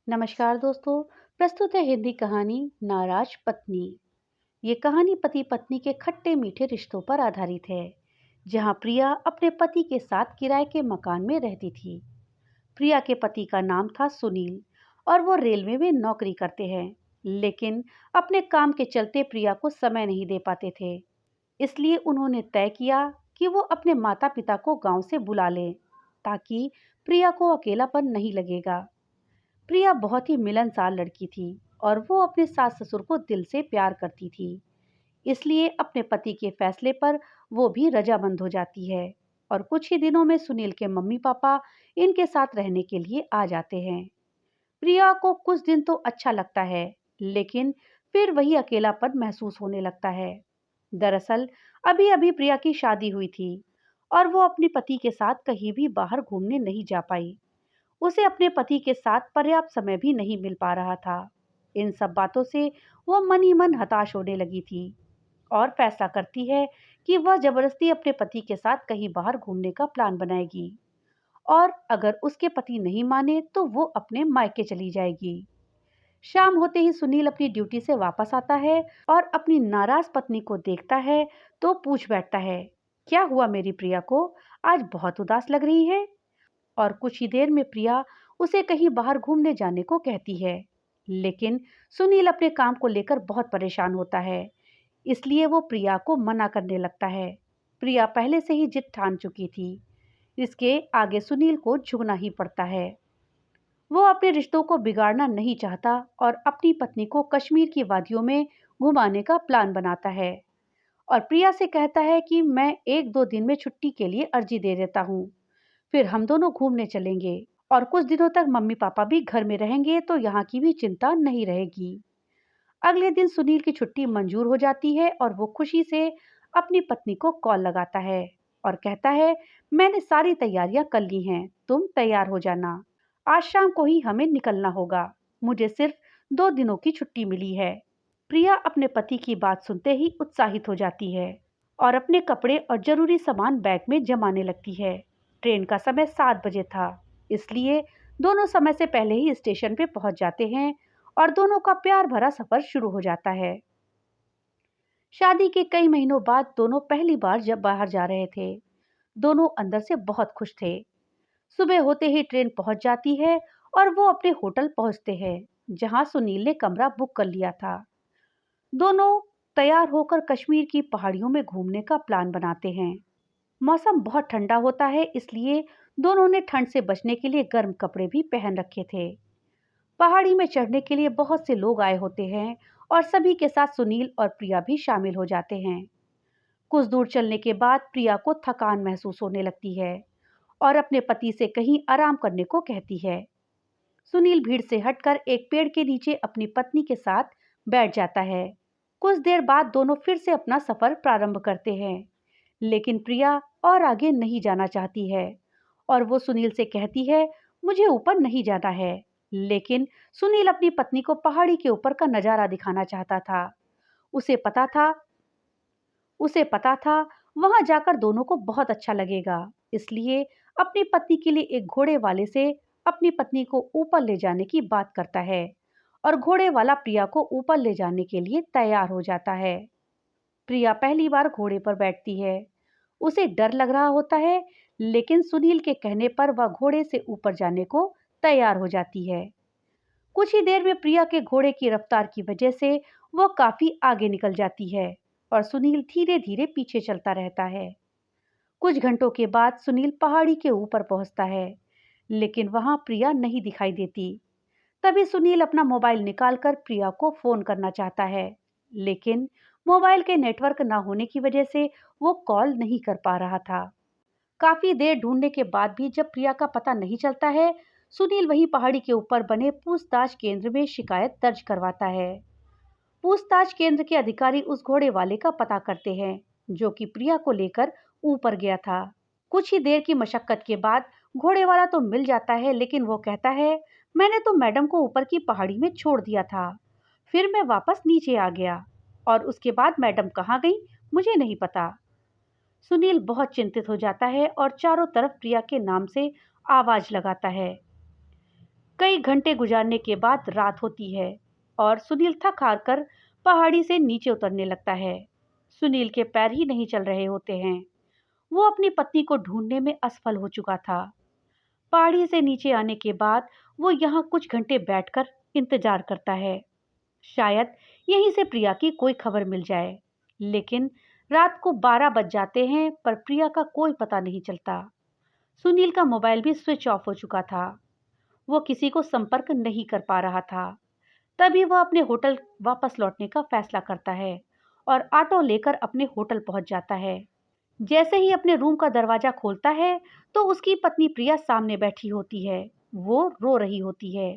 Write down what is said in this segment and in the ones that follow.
नमस्कार दोस्तों। प्रस्तुत है हिंदी कहानी नाराज पत्नी। ये कहानी पति पत्नी के खट्टे मीठे रिश्तों पर आधारित है, जहां प्रिया अपने पति के साथ किराए के मकान में रहती थी। प्रिया के पति का नाम था सुनील और वो रेलवे में नौकरी करते हैं, लेकिन अपने काम के चलते प्रिया को समय नहीं दे पाते थे। इसलिए उन्होंने तय किया कि वो अपने माता पिता को गांव से बुला लें, ताकि प्रिया को अकेलापन नहीं लगेगा। प्रिया बहुत ही मिलनसार लड़की थी और वो अपने सास ससुर को दिल से प्यार करती थी। इसलिए अपने पति के फैसले पर वो भी रजामंद हो जाती है और कुछ ही दिनों में सुनील के मम्मी पापा इनके साथ रहने के लिए आ जाते हैं। प्रिया को कुछ दिन तो अच्छा लगता है, लेकिन फिर वही अकेलापन महसूस होने लगता है। दरअसल अभी अभी प्रिया की शादी हुई थी और वो अपने पति के साथ कहीं भी बाहर घूमने नहीं जा पाई। उसे अपने पति के साथ पर्याप्त समय भी नहीं मिल पा रहा था। इन सब बातों से वो मन ही मन हताश होने लगी थी और फैसला करती है कि वह जबरदस्ती अपने पति के साथ कहीं बाहर घूमने का प्लान बनाएगी और अगर उसके पति नहीं माने तो वो अपने मायके चली जाएगी। शाम होते ही सुनील अपनी ड्यूटी से वापस आता है और अपनी नाराज पत्नी को देखता है तो पूछ बैठता है, क्या हुआ मेरी प्रिया को? आज बहुत उदास लग रही है। और कुछ ही देर में प्रिया उसे कहीं बाहर घूमने जाने को कहती है, लेकिन सुनील अपने काम को लेकर बहुत परेशान होता है। इसलिए वो प्रिया को मना करने लगता है। प्रिया पहले से ही जिद ठान चुकी थी, इसके आगे सुनील को झुकना ही पड़ता है। वो अपने रिश्तों को बिगाड़ना नहीं चाहता और अपनी पत्नी को कश्मीर की वादियों में घुमाने का प्लान बनाता है और प्रिया से कहता है कि मैं 1-2 दिन में छुट्टी के लिए अर्जी दे देता हूँ, फिर हम दोनों घूमने चलेंगे और कुछ दिनों तक मम्मी पापा भी घर में रहेंगे तो यहाँ की भी चिंता नहीं रहेगी। अगले दिन सुनील की छुट्टी मंजूर हो जाती है और वो खुशी से अपनी पत्नी को कॉल लगाता है और कहता है, मैंने सारी तैयारियां कर ली हैं, तुम तैयार हो जाना। आज शाम को ही हमें निकलना होगा। मुझे सिर्फ 2 दिनों की छुट्टी मिली है। प्रिया अपने पति की बात सुनते ही उत्साहित हो जाती है और अपने कपड़े और जरूरी सामान बैग में जमाने लगती है। ट्रेन का समय 7 बजे था, इसलिए दोनों समय से पहले ही स्टेशन पे पहुंच जाते हैं और दोनों का प्यार भरा सफर शुरू हो जाता है। शादी के कई महीनों बाद दोनों पहली बार जब बाहर जा रहे थे, दोनों अंदर से बहुत खुश थे। सुबह होते ही ट्रेन पहुंच जाती है और वो अपने होटल पहुंचते हैं, जहां सुनील ने कमरा बुक कर लिया था। दोनों तैयार होकर कश्मीर की पहाड़ियों में घूमने का प्लान बनाते हैं। मौसम बहुत ठंडा होता है, इसलिए दोनों ने ठंड से बचने के लिए गर्म कपड़े भी पहन रखे थे। पहाड़ी में चढ़ने के लिए बहुत से लोग आए होते हैं और सभी के साथ सुनील और प्रिया भी शामिल हो जाते हैं। कुछ दूर चलने के बाद प्रिया को थकान महसूस होने लगती है और अपने पति से कहीं आराम करने को कहती है। सुनील भीड़ से हटकर एक पेड़ के नीचे अपनी पत्नी के साथ बैठ जाता है। कुछ देर बाद दोनों फिर से अपना सफर प्रारंभ करते हैं, लेकिन प्रिया और आगे नहीं जाना चाहती है और वो सुनील से कहती है, मुझे ऊपर नहीं जाना है। लेकिन सुनील अपनी पत्नी को पहाड़ी के ऊपर का नजारा दिखाना चाहता था। उसे पता था उसे पता था वहां जाकर दोनों को बहुत अच्छा लगेगा, इसलिए अपनी पत्नी के लिए एक घोड़े वाले से अपनी पत्नी को ऊपर ले जाने की बात करता है और घोड़े वाला प्रिया को ऊपर ले जाने के लिए तैयार हो जाता है। प्रिया पहली बार घोड़े पर बैठती है। उसे डर लग रहा होता है, लेकिन सुनील के कहने पर वह घोड़े से ऊपर जाने को तैयार हो जाती है। कुछ ही देर में प्रिया के घोड़े की रफ्तार की वजह से वो काफी आगे निकल जाती है और सुनील धीरे धीरे पीछे चलता रहता है। कुछ घंटों के बाद सुनील पहाड़ी के ऊपर पहुंचता है, लेकिन वहां प्रिया नहीं दिखाई देती। तभी सुनील अपना मोबाइल निकालकर प्रिया को फोन करना चाहता है, लेकिन मोबाइल के नेटवर्क न होने की वजह से वो कॉल नहीं कर पा रहा था। काफी देर ढूंढने के बाद भी जब प्रिया का पता नहीं चलता है, सुनील वहीं पहाड़ी के ऊपर बने पूछताछ केंद्र में शिकायत दर्ज करवाता है। पूछताछ केंद्र के अधिकारी उस घोड़े वाले का पता करते हैं, जो कि प्रिया को लेकर ऊपर गया था। कुछ ही देर की मशक्कत के बाद घोड़े वाला तो मिल जाता है, लेकिन वो कहता है, मैंने तो मैडम को ऊपर की पहाड़ी में छोड़ दिया था, फिर मैं वापस नीचे आ गया और उसके बाद मैडम कहाँ गई मुझे नहीं पता। सुनील बहुत चिंतित हो जाता है और चारों तरफ प्रिया के नाम से आवाज लगाता है। कई घंटे गुजारने के बाद रात होती है और सुनील थक हार कर पहाड़ी से नीचे उतरने लगता है। सुनील के पैर ही नहीं चल रहे होते हैं। वो अपनी पत्नी को ढूंढने में असफल हो चुका था। पहाड़ी से नीचे आने के बाद वो यहाँ कुछ घंटे बैठकर इंतजार करता है। शायद यहीं से प्रिया की कोई खबर मिल जाए। लेकिन रात को 12 बज जाते हैं पर प्रिया का कोई पता नहीं चलता। सुनील का मोबाइल भी स्विच ऑफ हो चुका था। वो किसी को संपर्क नहीं कर पा रहा था। तभी वह अपने होटल वापस लौटने का फैसला करता है और ऑटो लेकर अपने होटल पहुंच जाता है। जैसे ही अपने रूम का दरवाजा खोलता है तो उसकी पत्नी प्रिया सामने बैठी होती है। वो रो रही होती है।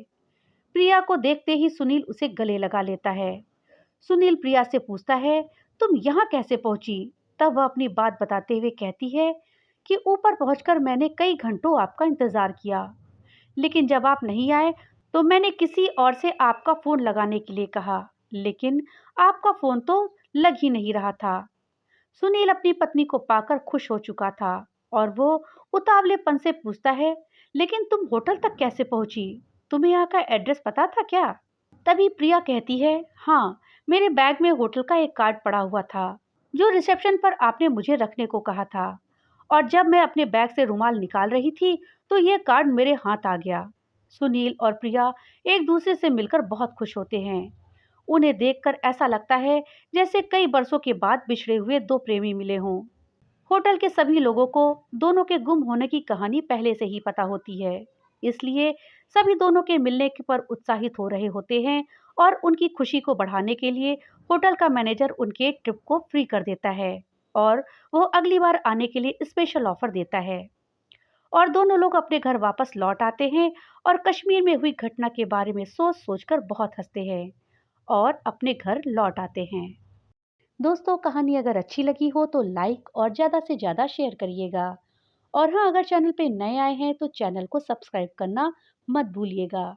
प्रिया को देखते ही सुनील उसे गले लगा लेता है। सुनील प्रिया से पूछता है, तुम यहाँ कैसे पहुंची? तब वह अपनी बात बताते हुए कहती है कि ऊपर पहुंचकर मैंने कई घंटों आपका इंतजार किया, लेकिन जब आप नहीं आए तो मैंने किसी और से आपका फोन लगाने के लिए कहा, लेकिन आपका फोन तो लग ही नहीं रहा था। सुनील अपनी पत्नी को पाकर खुश हो चुका था और वो उतावलेपन से पूछता है, लेकिन तुम होटल तक कैसे पहुंची? तुम्हें यहाँ का एड्रेस पता था क्या? तभी प्रिया कहती है, हाँ, मेरे बैग में होटल का एक कार्ड पड़ा हुआ था जो रिसेप्शन पर आपने मुझे रखने को कहा था, और जब मैं अपने बैग से रुमाल निकाल रही थी तो यह कार्ड मेरे हाथ आ गया। सुनील और प्रिया एक दूसरे से मिलकर बहुत खुश होते हैं। उन्हें देखकर ऐसा लगता है जैसे कई बरसों के बाद बिछड़े हुए दो प्रेमी मिले हों। होटल के सभी लोगों को दोनों के गुम होने की कहानी पहले से ही पता होती है, इसलिए सभी दोनों के मिलने पर उत्साहित हो रहे होते हैं और उनकी खुशी को बढ़ाने के लिए होटल का मैनेजर उनके ट्रिप को फ्री कर देता है और वो अगली बार आने के लिए स्पेशल ऑफर देता है। और दोनों लोग अपने घर वापस लौट आते हैं और कश्मीर में हुई घटना के बारे में सोच सोचकर बहुत हंसते हैं और अपने घर लौट आते हैं। दोस्तों, कहानी अगर अच्छी लगी हो तो लाइक और ज़्यादा से ज़्यादा शेयर करिएगा। और हाँ, अगर चैनल पे नए आए हैं तो चैनल को सब्सक्राइब करना मत भूलिएगा।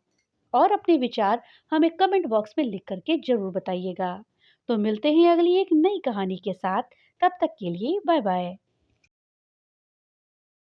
और अपने विचार हमें कमेंट बॉक्स में लिख करके ज़रूर बताइएगा। तो मिलते हैं अगली एक नई कहानी के साथ। तब तक के लिए बाय बाय।